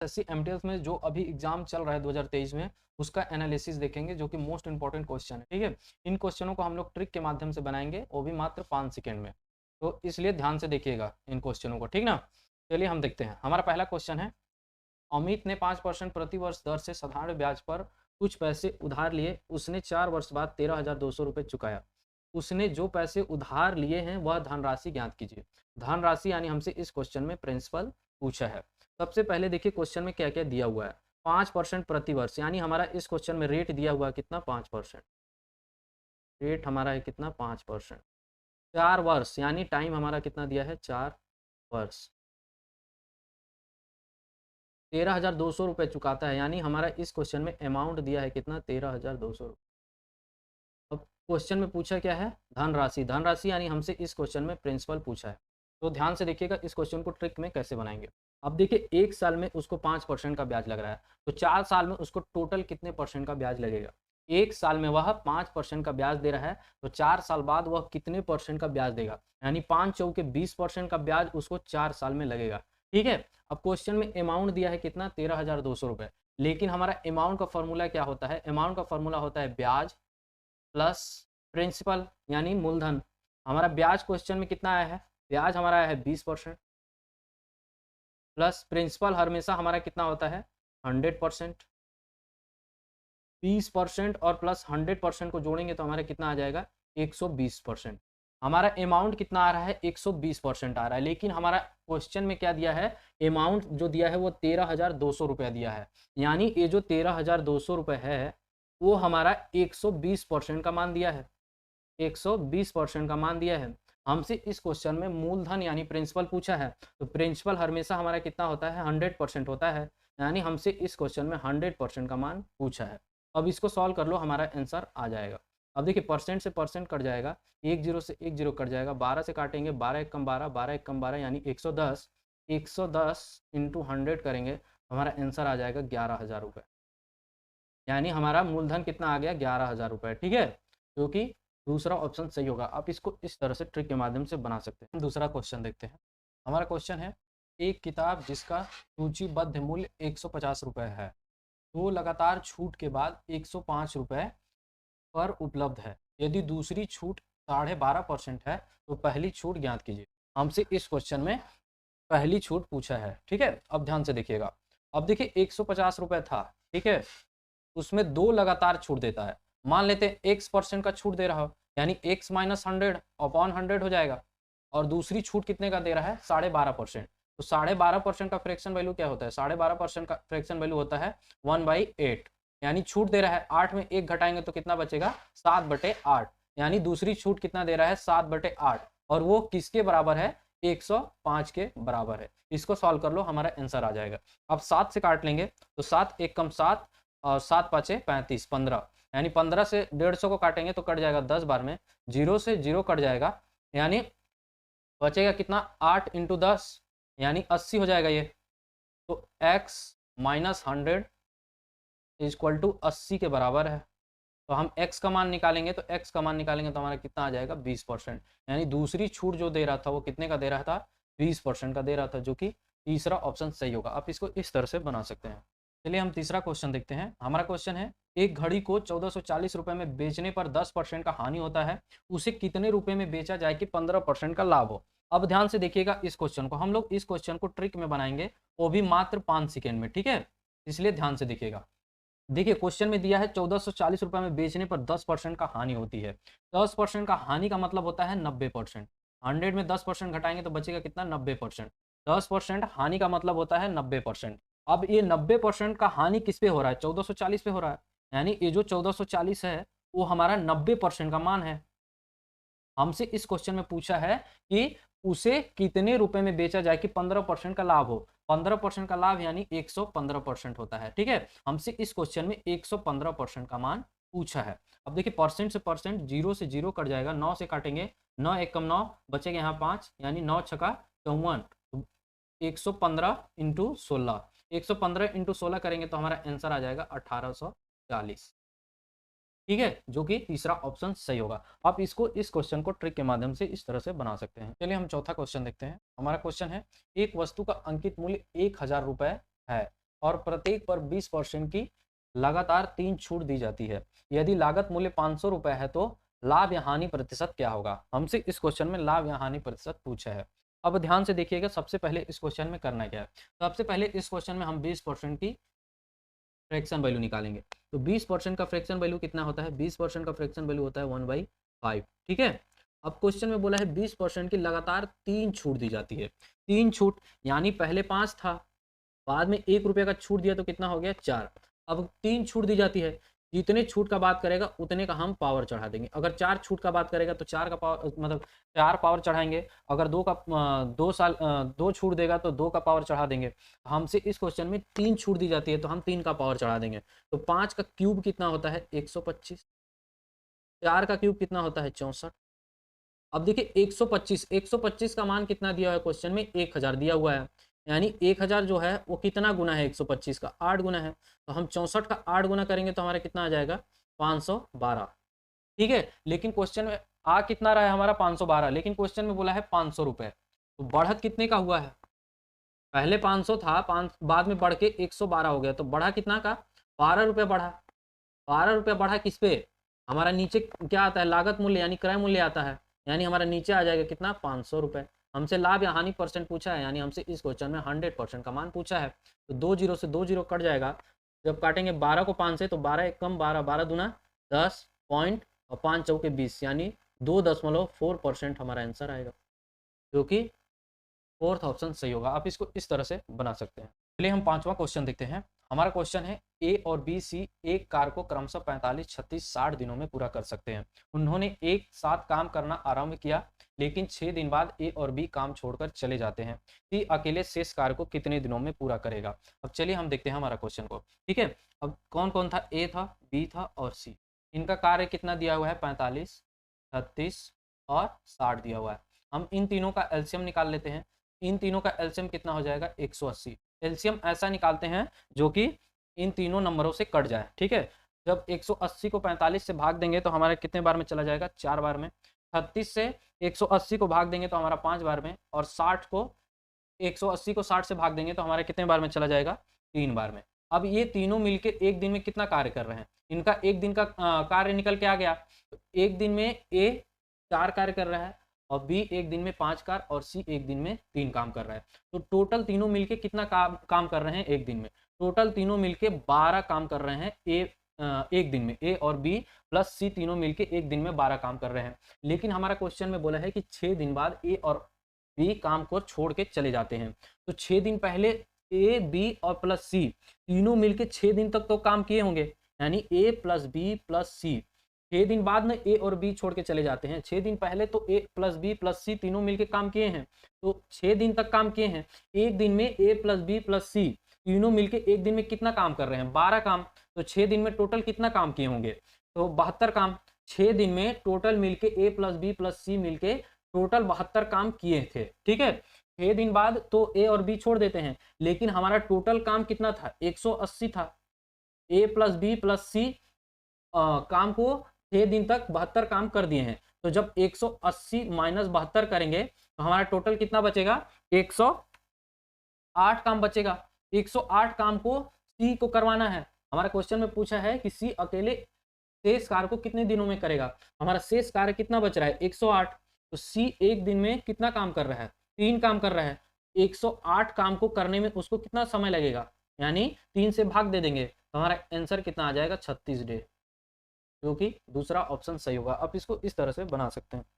SSC MTS में जो अभी एग्जाम चल रहा है 2023 में, उसका एनालिसिस देखेंगे जो कि मोस्ट इंपॉर्टेंट क्वेश्चन है। ठीक है, इन क्वेश्चनों को हम लोग ट्रिक के माध्यम से बनाएंगे, वो भी मात्र 5 सेकेंड में। तो इसलिए ध्यान से देखिएगा इन क्वेश्चनों को, ठीक ना। चलिए हम देखते हैं। हमारा पहला क्वेश्चन है, अमित ने 5% प्रति वर्ष दर से साधारण ब्याज पर कुछ पैसे उधार लिए। उसने 4 वर्ष बाद 13,200 रुपये चुकाया। उसने जो पैसे उधार लिए हैं वह धनराशि ज्ञात कीजिए। धनराशि यानी हमसे इस क्वेश्चन में प्रिंसिपल पूछा है। सबसे पहले देखिए क्वेश्चन में क्या क्या दिया हुआ है। 5% प्रति वर्ष, यानी हमारा इस क्वेश्चन में रेट दिया हुआ है कितना, 5%। रेट हमारा है कितना, 5%। 4 वर्ष यानी टाइम हमारा कितना दिया है, 4 वर्ष। 13,200 रुपये चुकाता है, यानी हमारा इस क्वेश्चन में अमाउंट दिया है कितना, 13,200 रुपये। अब क्वेश्चन में पूछा क्या है, धनराशि। धनराशि यानी हमसे इस क्वेश्चन में प्रिंसिपल पूछा है। तो ध्यान से देखिएगा इस क्वेश्चन को ट्रिक में कैसे बनाएंगे। अब देखिए 1 साल में उसको 5% का ब्याज लग रहा है, तो 4 साल में उसको टोटल कितने परसेंट का ब्याज लगेगा। 1 साल में वह 5% का ब्याज दे रहा है, तो 4 साल बाद वह कितने परसेंट का ब्याज देगा, यानी 5 चौके 20% का ब्याज उसको 4 साल में लगेगा। ठीक है, अब क्वेश्चन में अमाउंट दिया है कितना, 13,200 रुपये। लेकिन हमारा अमाउंट का फॉर्मूला क्या होता है, अमाउंट का फॉर्मूला होता है ब्याज प्लस प्रिंसिपल यानी मूलधन। हमारा ब्याज क्वेश्चन में कितना आया है, ब्याज हमारा आया है 20%, प्लस प्रिंसिपल हमेशा हमारा कितना होता है, 100%। 20% और प्लस 100% को जोड़ेंगे तो हमारा कितना आ जाएगा, 120%। हमारा अमाउंट कितना आ रहा है, 120% आ रहा है। लेकिन हमारा क्वेश्चन में क्या दिया है, अमाउंट जो दिया है वो 13,200 रुपया दिया है, यानी ये जो 13,200 रुपये है वो हमारा 120% का मान दिया है। 120% का मान दिया है। हमसे इस क्वेश्चन में मूलधन यानी प्रिंसिपल पूछा है, तो प्रिंसिपल हमेशा हमारा कितना होता है, 100% होता है, यानी हमसे इस क्वेश्चन में 100% का मान पूछा है। अब इसको सॉल्व कर लो, हमारा आंसर आ जाएगा। अब देखिए परसेंट से परसेंट कट जाएगा, 1 जीरो से 1 जीरो कट जाएगा, 12 से काटेंगे, 12 एक कम 12, 12 एक कम 12 यानी 110। 110 इंटू 100 करेंगे, हमारा आंसर आ जाएगा 11,000 रुपये। यानी हमारा मूलधन कितना आ गया, 11,000 रुपये। ठीक है, जो कि दूसरा ऑप्शन सही होगा। आप इसको इस तरह से ट्रिक के माध्यम से बना सकते हैं। दूसरा क्वेश्चन देखते हैं। हमारा क्वेश्चन है, एक किताब जिसका सूचीबद्ध मूल्य 150 रुपये है, तो लगातार छूट के बाद 105 रुपये पर उपलब्ध है। यदि दूसरी छूट 12.5% है तो पहली छूट ज्ञात कीजिए। हमसे इस क्वेश्चन में पहली छूट पूछा है। ठीक है, अब ध्यान से देखिएगा। अब देखिए 150 रुपये था, ठीक है, उसमें 2 लगातार छूट देता है। मान लेते हैं x% का छूट दे रहा हो, यानी x माइनस 100 अपॉन 100 हो जाएगा। और दूसरी छूट कितने का दे रहा है, 12.5%। तो 12.5% का फ्रैक्शन वैल्यू क्या होता है, 12.5% का फ्रैक्शन वैल्यू होता है 1/8। यानी छूट दे रहा है 8 में 1 घटाएंगे तो कितना बचेगा, 7/8। यानी दूसरी छूट कितना दे रहा है, 7/8, और वो किसके बराबर है, 105 के बराबर है। इसको सॉल्व कर लो, हमारा आंसर आ जाएगा। अब 7 से काट लेंगे तो 7 एक कम 7 और 7 पाँचे 35, 15, यानी 15 से 150 को काटेंगे तो कट जाएगा 10 बार में, 0 से 0 कट जाएगा, यानी बचेगा कितना, 8 इंटू 10 यानी 80 हो जाएगा ये। तो x माइनस 100 इक्वल टू 80 के बराबर है। तो हम x का मान निकालेंगे, तो x का मान निकालेंगे तो हमारा कितना आ जाएगा, 20%। यानी दूसरी छूट जो दे रहा था वो कितने का दे रहा था, 20% का दे रहा था, जो कि तीसरा ऑप्शन सही होगा। आप इसको इस तरह से बना सकते हैं। चलिए हम तीसरा क्वेश्चन देखते हैं। हमारा क्वेश्चन है, एक घड़ी को 1440 रुपये में बेचने पर 10% का हानि होता है, उसे कितने रुपए में बेचा जाए कि 15% का लाभ हो। अब ध्यान से देखिएगा इस क्वेश्चन को, हम लोग इस क्वेश्चन को ट्रिक में बनाएंगे, वो भी मात्र 5 सेकेंड में। ठीक है, इसलिए ध्यान से देखिएगा। देखिए क्वेश्चन में दिया है 1440 रुपये में बेचने पर 10% का हानि होती है। 10% का हानि का मतलब होता है 90%। 100 में 10% घटाएंगे तो बचेगा कितना, 90%। 10% हानि का मतलब होता है 90%। अब ये 90% का हानि किस पे हो रहा है, 1440 पे हो रहा है, यानी ये जो 1440 है वो हमारा 90% का मान है। हमसे इस क्वेश्चन में पूछा है कि उसे कितने रुपए में बेचा जाए कि 15% का लाभ हो। 15% का लाभ यानी 115% होता है। ठीक है, हमसे इस क्वेश्चन में 115% का मान पूछा है। अब देखिए परसेंट से परसेंट, 0 से 0 कट जाएगा, 9 से काटेंगे, 9 एक कम 9, बचेगा यहाँ 5, यानी 9 छका 54। 115 इंटू 16, 115 इंटू 16 करेंगे तो हमारा आंसर आ जाएगा 1840। ठीक है, जो कि तीसरा ऑप्शन सही होगा। आप इसको इस क्वेश्चन को ट्रिक के माध्यम से इस तरह से बना सकते हैं। चलिए हम चौथा क्वेश्चन देखते हैं। हमारा क्वेश्चन है, एक वस्तु का अंकित मूल्य 1,000 रुपये है, और प्रत्येक पर 20% की लगातार 3 छूट दी जाती है। यदि लागत मूल्य 500 रुपए है तो लाभ या हानि प्रतिशत क्या होगा? हमसे इस क्वेश्चन में लाभ या हानि प्रतिशत पूछा है। अब ध्यान से देखिएगा, सबसे पहले इस क्वेश्चन में करना क्या है। सबसे पहले इस क्वेश्चन में हम 20% की फ्रैक्शन वैल्यू निकालेंगे। तो 20% का फ्रैक्शन वैल्यू कितना होता है? 20% का फ्रैक्शन वैल्यू होता है 1/5। ठीक है। अब क्वेश्चन में बोला है 20% की लगातार 3 छूट दी जाती है। 3 छूट यानी पहले 5 था, बाद में 1 रुपये का छूट दिया तो कितना हो गया? 4। अब 3 छूट दी जाती है, जितने छूट का बात करेगा उतने का हम पावर चढ़ा देंगे। अगर 4 छूट का बात करेगा तो 4 का पावर मतलब 4 पावर चढ़ाएंगे। अगर 2 छूट देगा तो 2 का पावर चढ़ा देंगे। हमसे इस क्वेश्चन में 3 छूट दी जाती है तो हम 3 का पावर चढ़ा देंगे। तो 5 का क्यूब कितना होता है? 125। 4 का क्यूब कितना होता है? 64। अब देखिए 125 का मान कितना दिया हुआ है क्वेश्चन में? 1000 दिया हुआ है। यानी 1000 जो है वो कितना गुना है 125 का? 8 गुना है। तो हम 64 का 8 गुना करेंगे तो हमारा कितना आ जाएगा? 512। ठीक है। लेकिन क्वेश्चन में आ कितना रहा है हमारा? 512। लेकिन क्वेश्चन में बोला है 500 रुपए। तो बढ़त कितने का हुआ है? पहले 500 था, बाद में बढ़ के 112 हो गया। तो बढ़ा कितना का? 12 रुपये बढ़ा। 12 रुपये बढ़ा किस पे? हमारा नीचे क्या आता है? लागत मूल्य यानी क्रय मूल्य आता है। यानी हमारा नीचे आ जाएगा कितना? 500 रुपये। हमसे लाभ या हानि परसेंट पूछा है, यानी हमसे इस क्वेश्चन में 100% का मान पूछा है। तो 2 जीरो से 2 जीरो कट जाएगा। जब काटेंगे 12 को 5 से तो 12 एक कम 12, 12 दूना 10 पॉइंट और 5 चौके 20, यानी 2.4% हमारा आंसर आएगा, जो कि फोर्थ ऑप्शन सही होगा। आप इसको इस तरह से बना सकते हैं। चलिए हम 5वां क्वेश्चन देखते हैं। हमारा क्वेश्चन है ए और बी सी एक कार को क्रमशः 45, 36, 60 दिनों में पूरा कर सकते हैं। उन्होंने एक साथ काम करना आरंभ किया, लेकिन 6 दिन बाद ए और बी काम छोड़कर चले जाते हैं। सी अकेले शेष कार्य को कितने दिनों में पूरा करेगा? अब चलिए हम देखते हैं हमारा क्वेश्चन को। ठीक है। अब कौन कौन था? ए था, बी था और सी। इनका कार्य कितना दिया हुआ है? 45, 36 और 60 दिया हुआ है। हम इन तीनों का एलसीएम निकाल लेते हैं। इन तीनों का एलसीएम कितना हो जाएगा? 180। एलसीएम ऐसा निकालते हैं जो कि इन तीनों नंबरों से कट जाए। ठीक है। जब 180 को 45 से भाग देंगे तो हमारे कितने बार में चला जाएगा? 4 बार में। 36 से 180 को भाग देंगे तो हमारा 5 बार में। और 180 को 60 से भाग देंगे तो हमारे कितने बार में चला जाएगा? 3 बार में। अब ये तीनों मिलके एक दिन में कितना कार्य कर रहे हैं? इनका एक दिन का कार्य निकल के आ गया। तो एक दिन में ए 4 कार्य कर रहा है और बी एक दिन में 5 कार और सी एक दिन में 3 काम कर रहा है। तो टोटल तीनों मिलके कितना काम कर रहे हैं एक दिन में? टोटल तीनों मिलके 12 काम कर रहे हैं एक दिन में। ए और बी प्लस सी तीनों मिलके एक दिन में 12 काम कर रहे हैं। लेकिन हमारा क्वेश्चन में बोला है कि 6 दिन बाद ए और बी काम को छोड़ के चले जाते हैं। तो 6 दिन पहले ए बी और प्लस सी तीनों मिलके 6 दिन तक तो काम किए होंगे, यानी ए प्लस बी प्लस सी। 6 दिन बाद में ए और बी छोड़ के चले जाते हैं। 6 दिन पहले तो ए प्लस बी प्लस सी तीनों मिलके काम किए हैं, तो 6 दिन तक काम किए हैं। एक दिन में ए प्लस बी प्लस सी तीनों मिलके एक दिन में कितना काम कर रहे हैं? 12 काम। तो 6 दिन में टोटल कितना काम किए होंगे? तो 72 काम। 6 दिन में टोटल मिलके ए प्लस बी प्लस सी मिलके टोटल 72 काम किए थे। ठीक है। 6 दिन बाद तो ए और बी छोड़ देते हैं, लेकिन हमारा टोटल काम कितना था? 180 था। ए प्लस बी प्लस सी काम को 6 दिन तक 72 काम कर दिए हैं। तो जब 180 माइनस 72 करेंगे तो हमारा टोटल कितना बचेगा? 108 काम बचेगा। 108 काम को सी को करवाना है। हमारा क्वेश्चन में पूछा है कि सी अकेले शेष कार्य को कितने दिनों में करेगा। हमारा शेष कार्य कितना बच रहा है? 108। तो सी एक दिन में कितना काम कर रहा है? 3 काम कर रहा है। 108 काम को करने में उसको कितना समय लगेगा? यानी 3 से भाग दे देंगे तो हमारा आंसर कितना आ जाएगा? 36 डे, जो कि दूसरा ऑप्शन सही होगा। आप इसको इस तरह से बना सकते हैं।